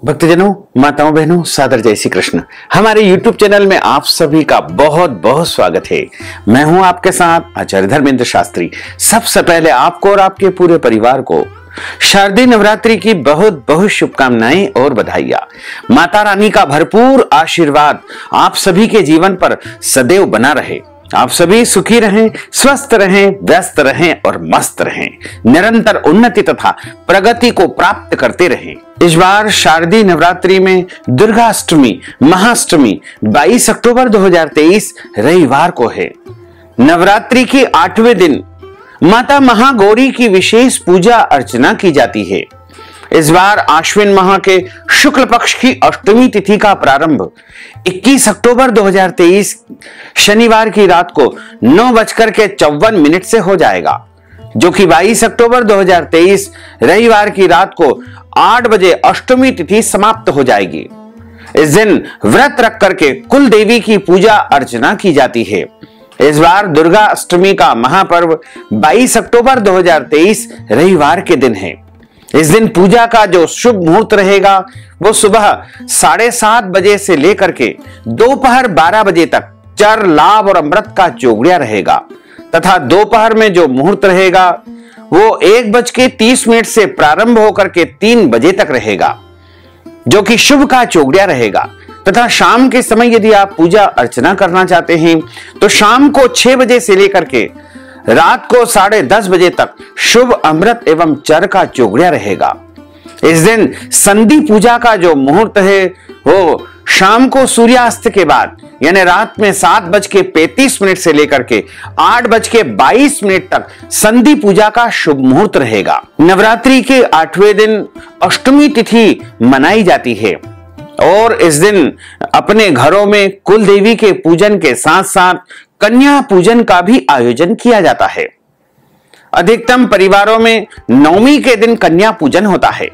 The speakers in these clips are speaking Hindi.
भक्तजनों, माताओं, बहनों, सादर जय श्री कृष्ण। हमारे YouTube चैनल में आप सभी का बहुत बहुत स्वागत है। मैं हूं आपके साथ आचार्य धर्मेंद्र शास्त्री। सबसे पहले आपको और आपके पूरे परिवार को शारदीय नवरात्रि की बहुत बहुत शुभकामनाएं और बधाइयां। माता रानी का भरपूर आशीर्वाद आप सभी के जीवन पर सदैव बना रहे। आप सभी सुखी रहें, स्वस्थ रहें, व्यस्त रहें और मस्त रहें। निरंतर उन्नति तथा प्रगति को प्राप्त करते रहें। इस बार शारदीय नवरात्रि में दुर्गा अष्टमी महाअष्टमी 22 अक्टूबर 2023 रविवार को है। नवरात्रि के 8वें दिन माता महागौरी की विशेष पूजा अर्चना की जाती है। इस बार आश्विन माह के शुक्ल पक्ष की अष्टमी तिथि का प्रारंभ 21 अक्टूबर 2023 शनिवार की रात को 9:54 से हो जाएगा, जो कि 22 अक्टूबर 2023 रविवार की रात को 8 बजे अष्टमी तिथि समाप्त हो जाएगी। इस दिन व्रत रख करके कुल देवी की पूजा अर्चना की जाती है। इस बार दुर्गा अष्टमी का महापर्व 22 अक्टूबर 2023 रविवार के दिन है। इस दिन पूजा का जो शुभ मुहूर्त रहेगा वो सुबह 7:30 बजे से लेकर के दोपहर 12 बजे तक चर, लाभ और अमृत का चौगड़िया रहेगा तथा दोपहर में जो मुहूर्त रहेगा वो 1:30 से प्रारंभ होकर के 3 बजे तक रहेगा, जो कि शुभ का चौगड़िया रहेगा। तथा शाम के समय यदि आप पूजा अर्चना करना चाहते हैं तो शाम को 6 बजे से लेकर के रात को 10:30 बजे तक शुभ अमृत एवं चर का चौगड़िया रहेगा। इस दिन संधि पूजा का जो मुहूर्त है वो शाम को सूर्यास्त के बाद यानी रात में 7:35 से लेकर के 8:22 तक संधि पूजा का शुभ मुहूर्त रहेगा। नवरात्रि के 8वें दिन अष्टमी तिथि मनाई जाती है और इस दिन अपने घरों में कुल देवी के पूजन के साथ साथ कन्या पूजन का भी आयोजन किया जाता है। अधिकतम परिवारों में नवमी के दिन कन्या पूजन होता है,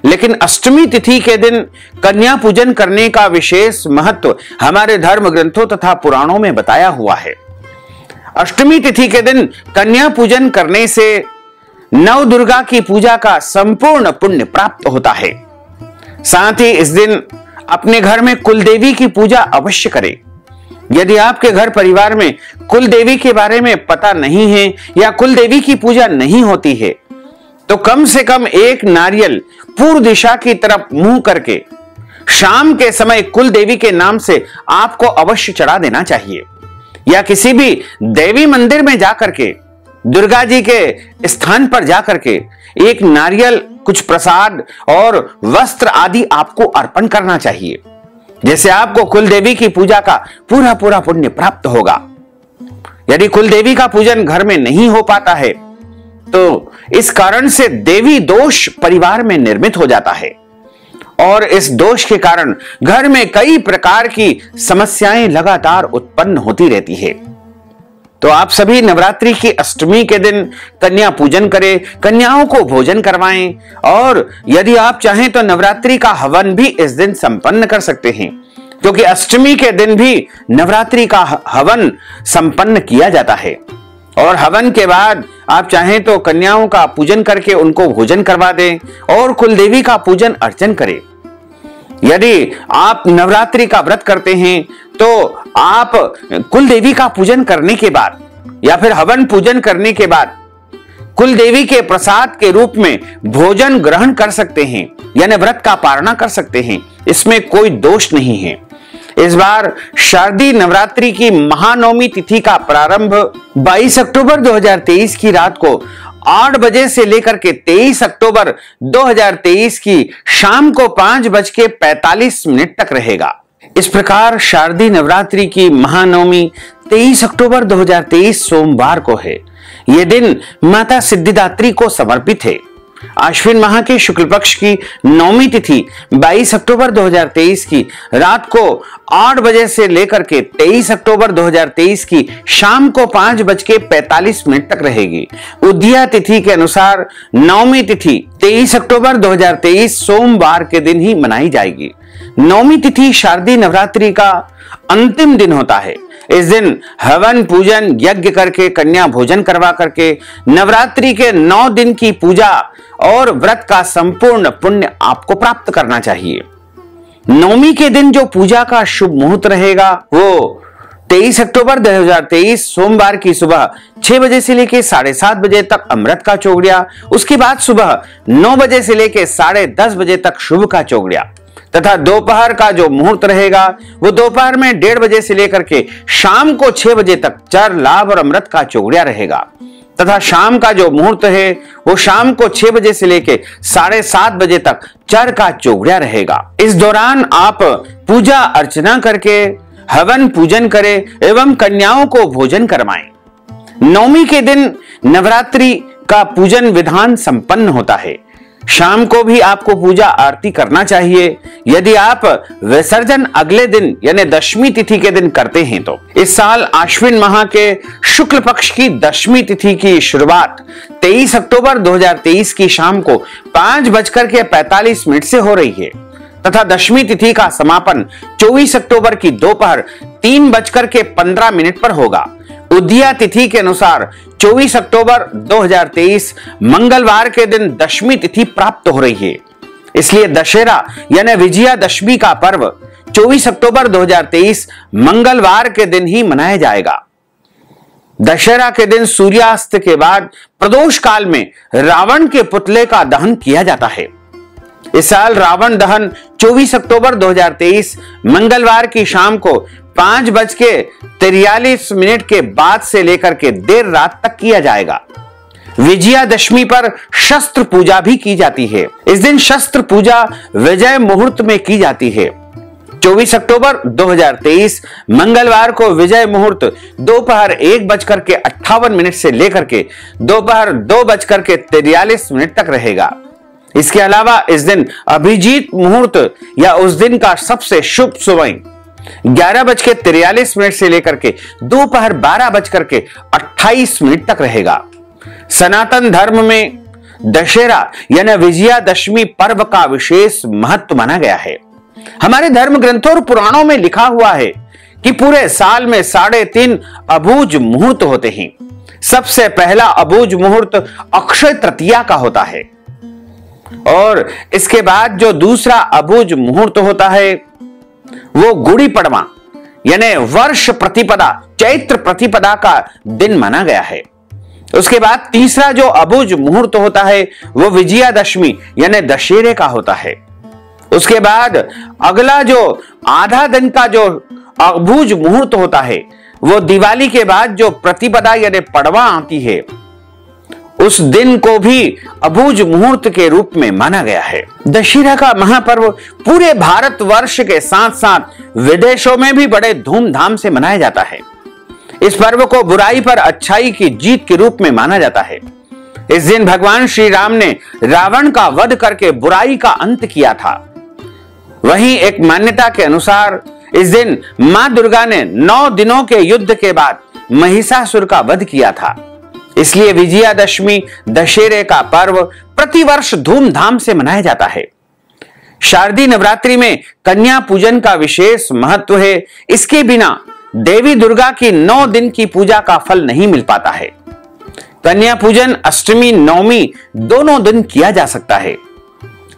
लेकिन अष्टमी तिथि के दिन कन्या पूजन करने का विशेष महत्व हमारे धर्म ग्रंथों तथा पुराणों में बताया हुआ है। अष्टमी तिथि के दिन कन्या पूजन करने से नव दुर्गा की पूजा का संपूर्ण पुण्य प्राप्त होता है। साथ ही इस दिन अपने घर में कुल देवी की पूजा अवश्य करें। यदि आपके घर परिवार में कुल देवी के बारे में पता नहीं है या कुल देवी की पूजा नहीं होती है तो कम से कम एक नारियल पूर्व दिशा की तरफ मुंह करके शाम के समय कुल देवी के नाम से आपको अवश्य चढ़ा देना चाहिए, या किसी भी देवी मंदिर में जाकर के दुर्गा जी के स्थान पर जाकर के एक नारियल, कुछ प्रसाद और वस्त्र आदि आपको अर्पण करना चाहिए, जैसे आपको कुल देवी की पूजा का पूरा पूरा पुण्य प्राप्त होगा। यदि कुल देवी का पूजन घर में नहीं हो पाता है तो इस कारण से देवी दोष परिवार में निर्मित हो जाता है और इस दोष के कारण घर में कई प्रकार की समस्याएं लगातार उत्पन्न होती रहती है। तो आप सभी नवरात्रि की अष्टमी के दिन कन्या पूजन करें, कन्याओं को भोजन करवाएं और यदि आप चाहें तो नवरात्रि का हवन भी इस दिन संपन्न कर सकते हैं, क्योंकि अष्टमी के दिन भी नवरात्रि का हवन संपन्न किया जाता है। और हवन के बाद आप चाहें तो कन्याओं का पूजन करके उनको भोजन करवा दें और कुल देवी का पूजन अर्चन करें। यदि आप नवरात्रि का व्रत करते हैं तो आप कुल देवी का पूजन करने के बाद या फिर हवन पूजन करने के बाद कुल देवी के प्रसाद के रूप में भोजन ग्रहण कर सकते हैं, यानी व्रत का पारणा कर सकते हैं। इसमें कोई दोष नहीं है। इस बार शारदीय नवरात्रि की महानवमी तिथि का प्रारंभ 22 अक्टूबर 2023 की रात को 8 बजे से लेकर के 23 अक्टूबर 2023 की शाम को 5:45 तक रहेगा। इस प्रकार शारदीय नवरात्रि की महानवमी 23 अक्टूबर 2023 सोमवार को है। यह दिन माता सिद्धिदात्री को समर्पित है। आश्विन माह के शुक्ल पक्ष की नवमी तिथि 22 अक्टूबर 2023 की रात को 8 बजे से लेकर के 23 अक्टूबर 2023 की शाम को 5:45 तक रहेगी। उदया तिथि के अनुसार नवमी तिथि 23 अक्टूबर 2023 सोमवार के दिन ही मनाई जाएगी। नवमी तिथि शारदीय नवरात्रि का अंतिम दिन होता है। इस दिन हवन पूजन यज्ञ करके कन्या भोजन करवा करके नवरात्रि के 9 दिन की पूजा और व्रत का संपूर्ण पुण्य आपको प्राप्त करना चाहिए। नवमी के दिन जो पूजा का शुभ मुहूर्त रहेगा वो 23 अक्टूबर 2023 सोमवार की सुबह 6 बजे से लेकर 7:30 बजे तक अमृत का चौगड़िया, उसके बाद सुबह 9 बजे से लेकर 10:30 बजे तक शुभ का चौगड़िया तथा दोपहर का जो मुहूर्त रहेगा वो दोपहर में 1:30 बजे से लेकर के शाम को 6 बजे तक चर, लाभ और अमृत का चौगड़िया रहेगा तथा शाम का जो मुहूर्त है वो शाम को 6 बजे से लेकर 7:30 बजे तक चर का चौगड़िया रहेगा। इस दौरान आप पूजा अर्चना करके हवन पूजन करें एवं कन्याओं को भोजन करवाएं। नवमी के दिन नवरात्रि का पूजन विधान संपन्न होता है। शाम को भी आपको पूजा आरती करना चाहिए। यदि आप विसर्जन अगले दिन यानी दशमी तिथि के दिन करते हैं तो इस साल आश्विन माह के शुक्ल पक्ष की दशमी तिथि की शुरुआत 23 अक्टूबर 2023 की शाम को 5:45 से हो रही है तथा दशमी तिथि का समापन 24 अक्टूबर की दोपहर 3:15 पर होगा। उदया तिथि के अनुसार 24 अक्टूबर 2023 मंगलवार के दिन दशमी तिथि प्राप्त हो रही है, इसलिए दशहरा यानी विजयादशमी का पर्व 24 अक्टूबर 2023 मंगलवार के दिन ही मनाया जाएगा। दशहरा के दिन सूर्यास्त के बाद प्रदोष काल में रावण के पुतले का दहन किया जाता है। इस साल रावण दहन 24 अक्टूबर 2023 मंगलवार की शाम को 5:43 के बाद से लेकर के देर रात तक किया जाएगा। विजयादशमी पर शस्त्र पूजा भी की जाती है। इस दिन शस्त्र पूजा विजय मुहूर्त में की जाती है। 24 अक्टूबर 2023 मंगलवार को विजय मुहूर्त दोपहर 1:58 से लेकर के दोपहर 2:43 तक रहेगा। इसके अलावा इस दिन अभिजीत मुहूर्त या उस दिन का सबसे शुभ समय 11:43 से लेकर के दोपहर 12:28 तक रहेगा। सनातन धर्म में दशहरा यानी विजयादशमी पर्व का विशेष महत्व माना गया है। हमारे धर्म ग्रंथों और पुराणों में लिखा हुआ है कि पूरे साल में 3.5 अबूझ मुहूर्त होते हैं। सबसे पहला अबूझ मुहूर्त अक्षय तृतीया का होता है और इसके बाद जो दूसरा अबूझ मुहूर्त होता है वो गुड़ी पड़वा यानी वर्ष प्रतिपदा चैत्र प्रतिपदा का दिन माना गया है। उसके बाद तीसरा जो अबूझ मुहूर्त होता है वो विजयादशमी यानी दशहरे का होता है। उसके बाद अगला जो आधा दिन का जो अबूझ मुहूर्त होता है वो दिवाली के बाद जो प्रतिपदा यानी पड़वा आती है उस दिन को भी अबूझ मुहूर्त के रूप में माना गया है। दशहरा का महापर्व पूरे भारतवर्ष के साथ साथ विदेशों में भी बड़े धूमधाम से मनाया जाता है। इस पर्व को बुराई पर अच्छाई की जीत के रूप में माना जाता है। इस दिन भगवान श्री राम ने रावण का वध करके बुराई का अंत किया था। वहीं एक मान्यता के अनुसार इस दिन मां दुर्गा ने 9 दिनों के युद्ध के बाद महिषासुर का वध किया था। इसलिए विजयादशमी दशहरे का पर्व प्रतिवर्ष धूमधाम से मनाया जाता है। शारदीय नवरात्रि में कन्या पूजन का विशेष महत्व है। इसके बिना देवी दुर्गा की 9 दिन की पूजा का फल नहीं मिल पाता है। कन्या पूजन अष्टमी नवमी दोनों दिन किया जा सकता है।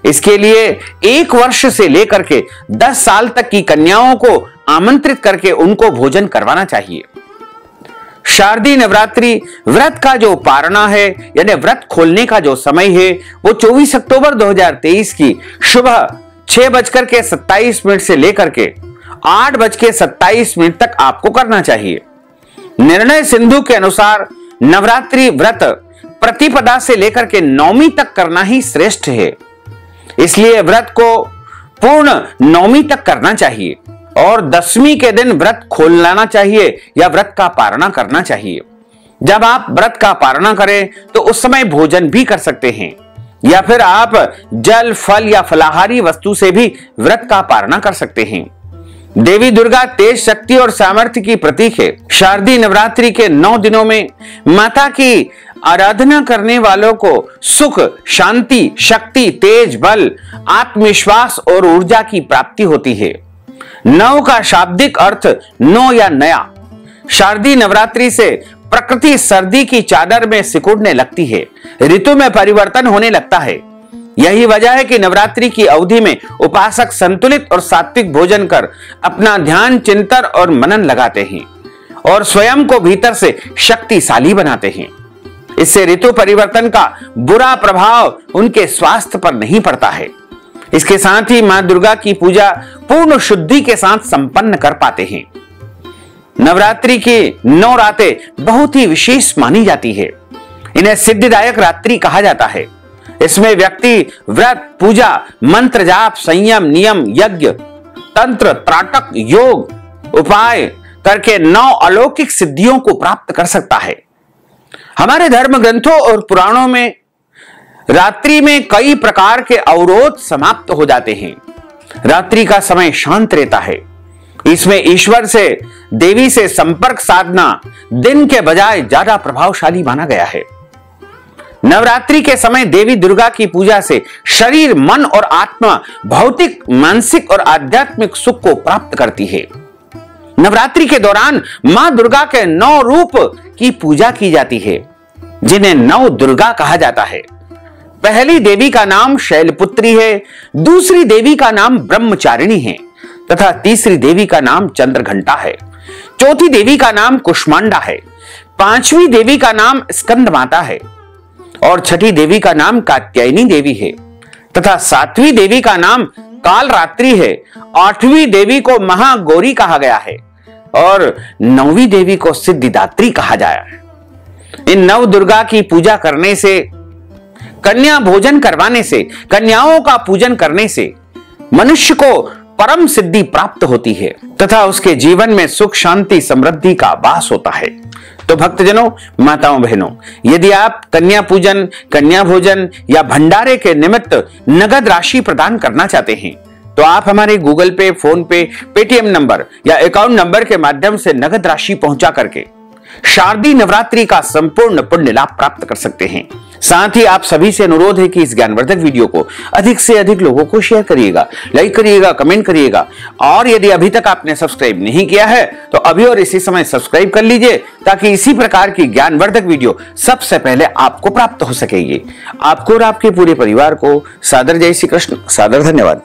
इसके लिए 1 वर्ष से लेकर के 10 साल तक की कन्याओं को आमंत्रित करके उनको भोजन करवाना चाहिए। शारदीय नवरात्रि व्रत का जो पारणा है यानी व्रत खोलने का जो समय है वो 24 अक्टूबर 2023 की सुबह 6:27 से लेकर के 8:27 तक आपको करना चाहिए। निर्णय सिंधु के अनुसार नवरात्रि व्रत प्रतिपदा से लेकर के नवमी तक करना ही श्रेष्ठ है। इसलिए व्रत को पूर्ण नवमी तक करना चाहिए और 10वीं के दिन व्रत खोल लाना चाहिए या व्रत का पारणा करना चाहिए। जब आप व्रत का पारणा करें तो उस समय भोजन भी कर सकते हैं या फिर आप जल, फल या फलाहारी वस्तु से भी व्रत का पारणा कर सकते हैं। देवी दुर्गा तेज शक्ति और सामर्थ्य की प्रतीक है। शारदीय नवरात्रि के 9 दिनों में माता की आराधना करने वालों को सुख, शांति, शक्ति, तेज बल, आत्मविश्वास और ऊर्जा की प्राप्ति होती है। 9 का शाब्दिक अर्थ 9 या नया। शारदीय नवरात्रि से प्रकृति सर्दी की चादर में सिकुड़ने लगती है, ऋतु में परिवर्तन होने लगता है। यही वजह है कि नवरात्रि की अवधि में उपासक संतुलित और सात्विक भोजन कर अपना ध्यान, चिंतन और मनन लगाते हैं और स्वयं को भीतर से शक्तिशाली बनाते हैं। इससे ऋतु परिवर्तन का बुरा प्रभाव उनके स्वास्थ्य पर नहीं पड़ता है। इसके साथ ही मां दुर्गा की पूजा पूर्ण शुद्धि के साथ संपन्न कर पाते हैं। नवरात्रि की 9 रातें बहुत ही विशेष मानी जाती है। इन्हें सिद्धिदायक रात्रि कहा जाता है। इसमें व्यक्ति व्रत, पूजा, मंत्र जाप, संयम, नियम, यज्ञ, तंत्र, त्राटक, योग, उपाय करके 9 अलौकिक सिद्धियों को प्राप्त कर सकता है। हमारे धर्म ग्रंथों और पुराणों में रात्रि में कई प्रकार के अवरोध समाप्त हो जाते हैं। रात्रि का समय शांत रहता है। इसमें ईश्वर से, देवी से संपर्क साधना दिन के बजाय ज्यादा प्रभावशाली माना गया है। नवरात्रि के समय देवी दुर्गा की पूजा से शरीर, मन और आत्मा भौतिक, मानसिक और आध्यात्मिक सुख को प्राप्त करती है। नवरात्रि के दौरान मां दुर्गा के 9 रूप की पूजा की जाती है, जिन्हें 9 दुर्गा कहा जाता है। पहली देवी का नाम शैलपुत्री है, दूसरी देवी का नाम ब्रह्मचारिणी है तथा तीसरी देवी का नाम चंद्रघंटा है। चौथी देवी का नाम कुष्मांडा है, 5वीं देवी का नाम स्कंद माता है और 6ठी देवी का नाम कात्यायनी देवी है तथा 7वीं देवी का नाम कालरात्रि है। 8वीं देवी को महागौरी कहा गया है और 9वीं देवी को सिद्धिदात्री कहा जाया है। इन 9 दुर्गा की पूजा करने से, कन्या भोजन करवाने से, कन्याओं का पूजन करने से मनुष्य को परम सिद्धि प्राप्त होती है तथा उसके जीवन में सुख, शांति, समृद्धि का वास होता है। तो भक्तजनों, माताओं, बहनों, यदि आप कन्या पूजन, कन्या भोजन या भंडारे के निमित्त नगद राशि प्रदान करना चाहते हैं तो आप हमारे गूगल पे, फोन पे, पेटीएम नंबर या अकाउंट नंबर के माध्यम से नगद राशि पहुंचा करके शारदीय नवरात्रि का संपूर्ण पुण्य लाभ प्राप्त कर सकते हैं। साथ ही आप सभी से अनुरोध है कि इस ज्ञानवर्धक वीडियो को अधिक से अधिक लोगों को शेयर करिएगा, लाइक करिएगा, कमेंट करिएगा और यदि अभी तक आपने सब्सक्राइब नहीं किया है तो अभी और इसी समय सब्सक्राइब कर लीजिए ताकि इसी प्रकार की ज्ञानवर्धक वीडियो सबसे पहले आपको प्राप्त हो सकेगी। आपको और आपके पूरे परिवार को सादर जय श्री कृष्ण, सादर धन्यवाद।